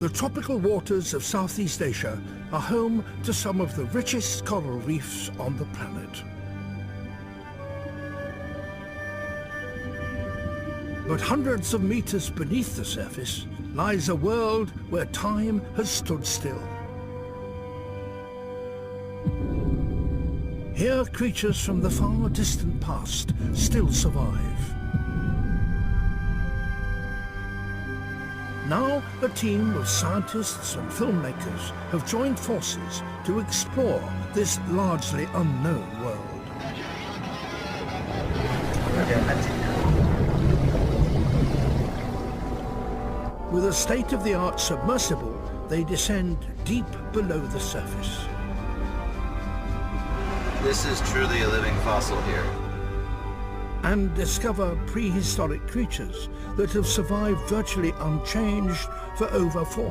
The tropical waters of Southeast Asia are home to some of the richest coral reefs on the planet. But hundreds of meters beneath the surface lies a world where time has stood still. Here, creatures from the far distant past still survive. Now, a team of scientists and filmmakers have joined forces to explore this largely unknown world. With a state-of-the-art submersible, they descend deep below the surface. This is truly a living fossil here. And discover prehistoric creatures that have survived virtually unchanged for over 4